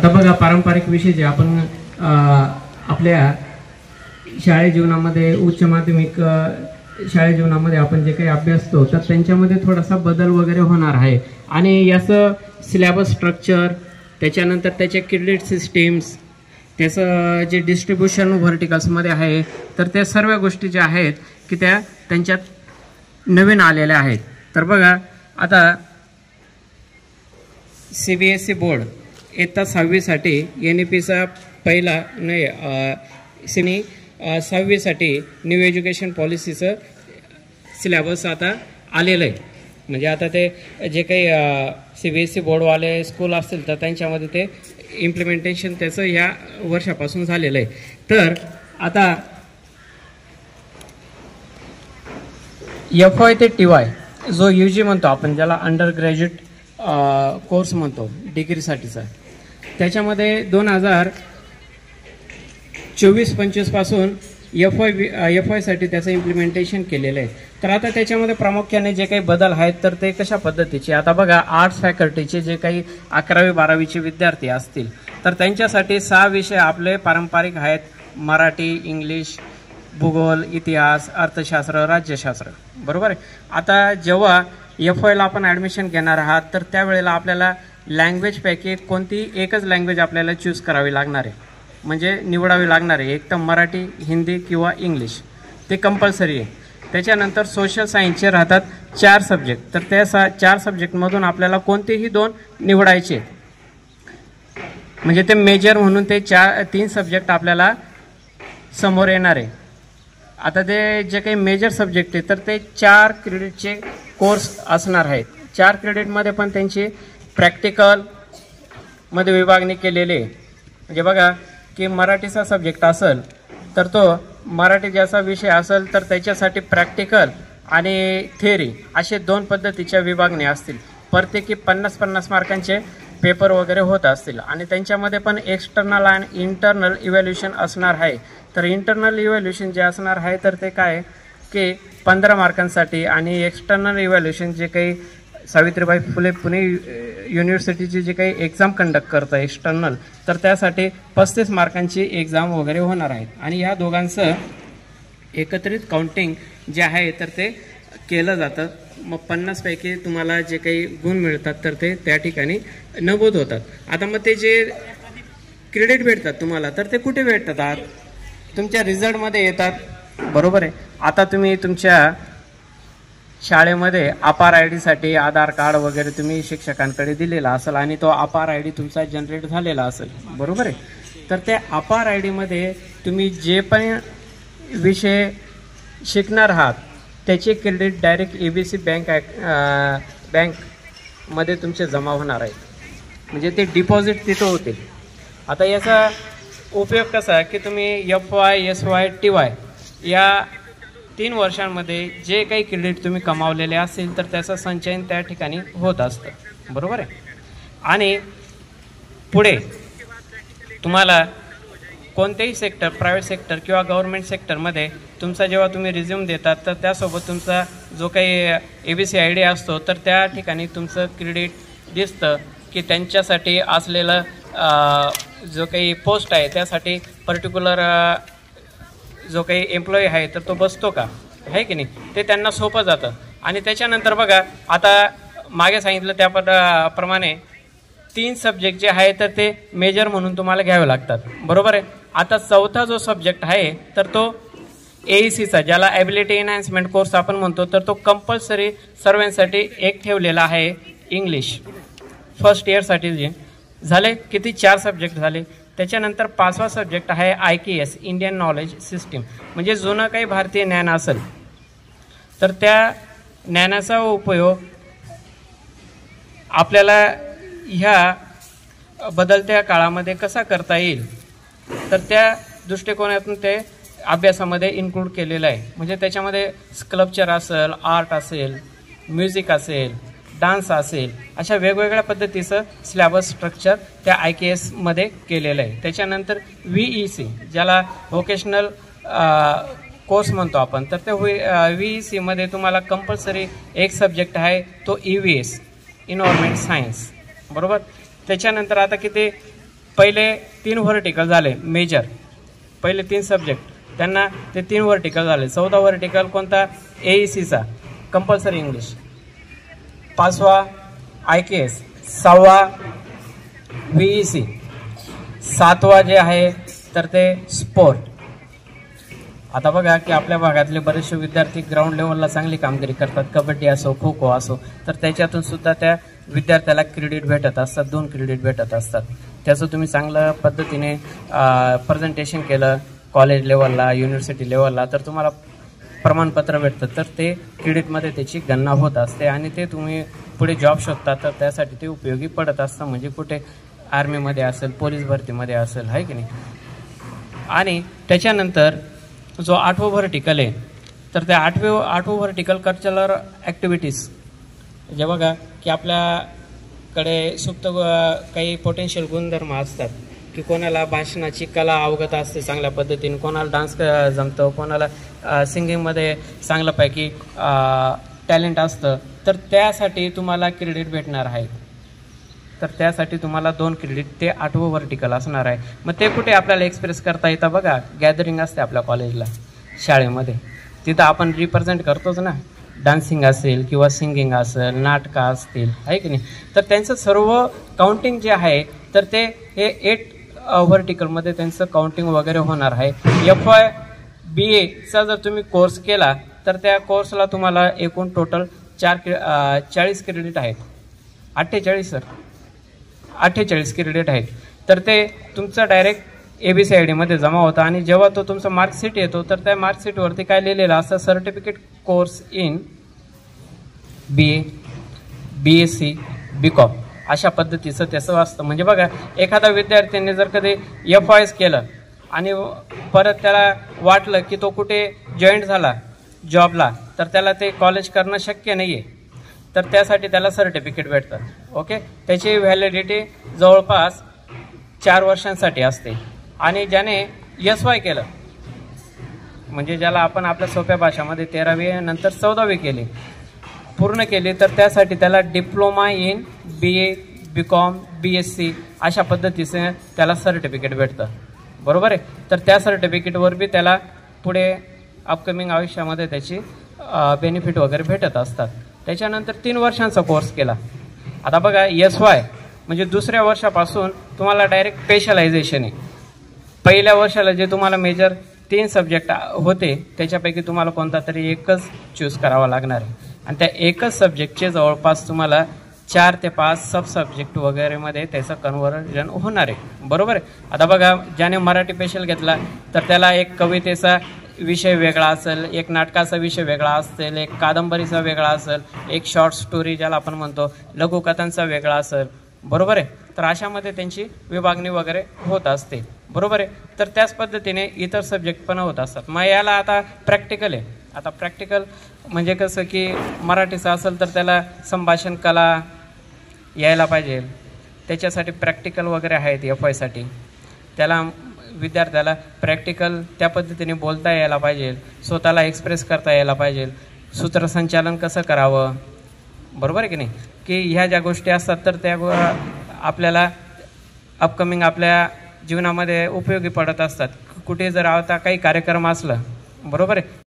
आता बघा पारंपरिक विषय जे आपण आपल्या शाळे जीवनामध्ये उच्च माध्यमिक शाळे जीवनामध्ये आपण जे काही अभ्यासतो तर त्यांच्यामध्ये थोडासा बदल वगैरे होणार आहे आणि याचं सिलेबस स्ट्रक्चर त्याच्यानंतर त्याचे क्रेडिट सिस्टीम्स त्याचं जे डिस्ट्रीब्युशन व्हर्टिकल्समध्ये आहे तर त्या सर्व गोष्टी ज्या आहेत की त्या त्यांच्यात नवीन आलेल्या आहेत. तर बघा आता CBSE बोर्ड इयत्ता 6वीसाठी NEPचा पहिला नाही 6वीसाठी न्यू एज्युकेशन पॉलिसीचं सिलेबस आता आलेलं आहे. म्हणजे आता ते जे काही CBSE बोर्डवाले स्कूल असतील तर त्यांच्यामध्ये ते इम्प्लिमेंटेशन त्याचं ह्या वर्षापासून झालेलं आहे. तर आता FY ते TY जो UG म्हणतो आपण ज्याला अंडर ग्रॅज्युएट कोर्स म्हणतो डिग्रीसाठीचा त्याच्यामध्ये 2024-25 पासून FY साठी त्याचं इम्प्लिमेंटेशन केलेलं आहे. तर आता त्याच्यामध्ये प्रामुख्याने जे काही बदल आहेत तर ते कशा पद्धतीचे आता बघा आर्ट्स फॅकल्टीचे जे काही 11वी-12वीचे विद्यार्थी असतील तर त्यांच्यासाठी 6 विषय आपले पारंपरिक आहेत. मराठी, इंग्लिश, भूगोल, इतिहास, अर्थशास्त्र, राज्यशास्त्र. बरोबर आहे. आता जेव्हा FYला आपण ॲडमिशन घेणार आहात तर त्यावेळेला आपल्याला लँग्वेजपैकी कोणती एकच लँग्वेज आपल्याला चूज करावी लागणार आहे म्हणजे निवडावी लागणार आहे. एक तर मराठी, हिंदी किंवा इंग्लिश ते कंपल्सरी आहे. त्याच्यानंतर सोशल सायन्सचे राहतात 4 सब्जेक्ट तर त्या 4 सब्जेक्टमधून आपल्याला कोणतेही 2 निवडायचे म्हणजे ते मेजर म्हणून ते 3 सब्जेक्ट आपल्याला समोर येणार आहे. आता ते जे काही मेजर सब्जेक्ट आहे तर ते 4 क्रेडिटचे कोर्स असणार आहेत. 4 क्रेडिटमध्ये पण त्यांची प्रॅक्टिकलमध्ये विभागणी केलेली आहे. म्हणजे बघा की मराठीचा सब्जेक्ट असेल तर तो मराठी ज्याचा विषय असेल तर त्याच्यासाठी प्रॅक्टिकल आणि थिअरी असे 2 पद्धतीच्या विभागणी असतील. प्रत्येकी 50-50 मार्कांचे पेपर वगैरे होत असतील आणि त्यांच्यामध्ये पण एक्सटर्नल आणि इंटरनल इव्हॅल्युएशन असणार आहे. तर इंटरनल इव्हॅल्युएशन जे असणार आहे तर ते काय की 15 मार्कांसाठी आणि एक्सटर्नल इव्हॅल्युएशन जे काही सावित्रीबाई फुले पुणे युनिव्हर्सिटीची जे काही एक्झाम कंडक्ट करतं एक्सटर्नल तर त्यासाठी 35 मार्कांची एक्झाम वगैरे होणार आहेत. आणि ह्या दोघांचं एकत्रित काउंटिंग जे आहे तर ते केलं जातं. मग 50 पैकी तुम्हाला जे काही गुण मिळतात तर ते त्या ठिकाणी नमूद होतात. आता मग ते जे क्रेडिट भेटतात तुम्हाला तर ते कुठे भेटतात तुमच्या रिझल्टमध्ये येतात. बरोबर आहे. आता तुम्ही तुमच्या शाळेमध्ये अपार ID साठी आधार कार्ड वगैरे तुम्ही शिक्षकांकडे दिलेला असेल आणि तो अपार ID तुमचा जनरेट झालेला असेल. बरोबर आहे. तर त्या अपार ID मध्ये तुम्ही जे पण विषय शिकणार आहात त्याचे क्रेडिट डायरेक्ट ABC बँकमध्ये तुमचे जमा होणार आहे म्हणजे ते डिपॉझिट तिथं होतील. आता याचा उपयोग कसा की तुम्ही FY, SY, TY या 3 वर्षांमध्ये जे काही क्रेडिट तुम्ही कमावलेले असतील तर त्याचं संचयन त्या ठिकाणी होत असतं. बरोबर आहे. आणि पुढे तुम्हाला कोणतेही सेक्टर प्रायव्हेट सेक्टर किंवा गव्हर्नमेंट सेक्टरमध्ये तुमचा जेव्हा तुम्ही रिझ्यूम देतात तर त्यासोबत तुमचा जो काही ABC ID असतो तर त्या ठिकाणी तुमचं क्रेडिट दिसतं की त्यांच्यासाठी असलेलं जो काही पोस्ट आहे त्यासाठी पर्टिक्युलर जो काही एम्प्लॉई आहे तर तो बसतो का आहे की नाही ते त्यांना सोपं जातं. आणि त्याच्यानंतर बघा आता मागे सांगितलं त्याप्रमाणे 3 सब्जेक्ट जे आहे तर ते मेजर म्हणून तुम्हाला घ्यावे लागतात. बरोबर आहे. आता 4था जो सब्जेक्ट आहे तर तो AECचा ज्याला ॲबिलिटी एनहान्समेंट कोर्स आपण म्हणतो तर तो कंपल्सरी सर्वांसाठी एक ठेवलेला आहे इंग्लिश फर्स्ट इयरसाठी. जे झाले किती 4 सब्जेक्ट झाले. त्याच्यानंतर 5वा सब्जेक्ट आहे IKS इंडियन नॉलेज सिस्टीम म्हणजे जुनं काही भारतीय ज्ञान असेल तर त्या ज्ञानाचा उपयोग आपल्याला ह्या बदलत्या काळामध्ये कसा करता येईल तर त्या दृष्टिकोनातून ते अभ्यासामध्ये इन्क्लूड केलेलं आहे. म्हणजे त्याच्यामध्ये स्कल्पचर असेल, आर्ट असेल, म्युझिक असेल, डान्स असेल अशा वेगवेगळ्या पद्धतीचं सिलेबस स्ट्रक्चर त्या IKS मध्ये केलेलं आहे. त्याच्यानंतर VEC ज्याला व्होकेशनल कोर्स म्हणतो आपण तर त्या VEC मध्ये तुम्हाला कंपल्सरी एक सब्जेक्ट आहे तो EVS इन्व्हायरमेंट सायन्स. बरोबर. त्याच्यानंतर आता किती पहिले 3 व्हर्टिकल झाले मेजर, पहिले 3 सब्जेक्ट त्यांना ते 3 व्हर्टिकल झाले. 14 व्हर्टिकल कोणता? AECचा कंपल्सरी इंग्लिश, 5वा IKS, 6वा VEC, 7वा जे आहे तर ते स्पोर्ट. आता बघा की आपल्या भागातले बरेचसे विद्यार्थी ग्राउंड लेवलला चांगली कामगिरी करतात, कबड्डी असो खो खो असो, तर त्याच्यातून सुद्धा त्या विद्यार्थ्याला क्रेडिट भेटत असतात, 2 क्रेडिट भेटत असतात. त्याचं तुम्ही चांगल्या पद्धतीने प्रेझेंटेशन केलं कॉलेज लेवलला युनिव्हर्सिटी लेवलला तर तुम्हाला प्रमाणपत्र भेटतं, तर ते क्रेडिटमध्ये त्याची गणना होत असते आणि ते तुम्ही पुढे जॉब शोधता तर त्यासाठी ते उपयोगी पडत असतं. म्हणजे कुठे आर्मीमध्ये असेल, पोलीस भरतीमध्ये असेल, आहे की नाही. आणि त्याच्यानंतर जो 8वं व्हर्टिकल आहे तर त्या 8वं व्हर्टिकल कल्चरल ॲक्टिव्हिटीज. जे बघा की आपल्याकडे सुप्त काही पोटेन्शियल गुणधर्म असतात की कोणाला भाषणाची कला अवगत असते चांगल्या पद्धतीने, कोणाला डान्स जमतं, कोणाला सिंगिंगमध्ये चांगल्यापैकी टॅलेंट असतं, तर त्यासाठी तुम्हाला क्रेडिट भेटणार आहे. तर त्यासाठी तुम्हाला 2 क्रेडिट ते 8वं व्हर्टिकल असणार आहे. मग ते कुठे आपल्याला एक्सप्रेस करता येतं? बघा गॅदरिंग असते आपल्या कॉलेजला, शाळेमध्ये, तिथं आपण रिप्रेझेंट करतोच ना. डान्सिंग असेल किंवा सिंगिंग असेल, नाटकं असतील, आहे की नाही. तर त्यांचं सर्व काउंटिंग जे आहे तर ते हे 8 व्हर्टिकलमध्ये त्यांचं काउंटिंग वगैरे होणार आहे. FY BAचा जर तुम्ही कोर्स केला तर त्या कोर्सला तुम्हाला एकूण टोटल 40 क्रेडिट आहेत. 48 क्रेडिट आहेत. तर ते तुमचं डायरेक्ट ABCID मध्ये जमा होतं आणि जेव्हा तो तुमचा मार्कशीट येतो तर त्या मार्कशीटवरती काय लिहिलेलं असतं? Certificate course in BA, BSc, BCom अशा पद्धतीचं त्याचं असतं. म्हणजे बघा एखादा विद्यार्थ्यांनी जर कधी FYS केलं आणि परत त्याला वाटलं की तो कुठे जॉईंट झाला जॉबला तर त्याला ते कॉलेज करणं शक्य नाही आहे, तर त्यासाठी त्याला सर्टिफिकेट भेटतं. ओके, त्याची व्हॅलिडिटी जवळपास 4 वर्षांसाठी असते. आणि ज्याने SY केलं म्हणजे ज्याला आपण आपल्या सोप्या भाषामध्ये 13वी नंतर 14वी केली पूर्ण केली तर त्यासाठी त्याला diploma in BA, BCom, BSc अशा पद्धतीचे त्याला सर्टिफिकेट भेटतं. बरोबर आहे. तर त्या सर्टिफिकेटवर बी त्याला पुढे अपकमिंग आयुष्यामध्ये त्याची बेनिफिट वगैरे भेटत असतात. त्याच्यानंतर 3 वर्षांचा कोर्स केला. आता बघा SY म्हणजे दुसऱ्या वर्षापासून तुम्हाला डायरेक्ट स्पेशलायझेशन आहे. पहिल्या वर्षाला जे तुम्हाला मेजर 3 सब्जेक्ट होते त्याच्यापैकी तुम्हाला कोणता तरी एकच चूज करावा लागणार आहे आणि त्या एकच सब्जेक्टचे जवळपास तुम्हाला 4 ते 5 सब सब्जेक्ट वगैरेमध्ये त्याचं कन्व्हर्जन होणार आहे. बरोबर आहे. आता बघा ज्याने मराठी स्पेशल घेतला तर त्याला एक कवितेचा विषय वेगळा असेल, एक नाटकाचा विषय वेगळा असेल, एक कादंबरीचा वेगळा असेल, एक शॉर्ट स्टोरी ज्याला आपण म्हणतो लघुकथांचा वेगळा असेल. बरोबर आहे. तर अशामध्ये त्यांची विभागणी वगैरे होत असते. बरोबर आहे. तर त्याच पद्धतीने इतर सब्जेक्ट पण होत असतात. मग याला आता प्रॅक्टिकल आहे. आता प्रॅक्टिकल म्हणजे कसं की मराठीचं असेल तर त्याला संभाषण कला यायला पाहिजे, त्याच्यासाठी प्रॅक्टिकल वगैरे आहेत. FYसाठी त्याला विद्यार्थ्याला प्रॅक्टिकल त्या पद्धतीने बोलता यायला पाहिजे, स्वतःला एक्सप्रेस करता यायला पाहिजे, सूत्रसंचालन कसं करावं. बरोबर आहे की नाही. की ह्या ज्या गोष्टी असतात तर त्या आपल्याला अपकमिंग आपल्या जीवनामध्ये उपयोगी पडत असतात. कुठे जर आता काही कार्यक्रम असला, बरोबर आहे,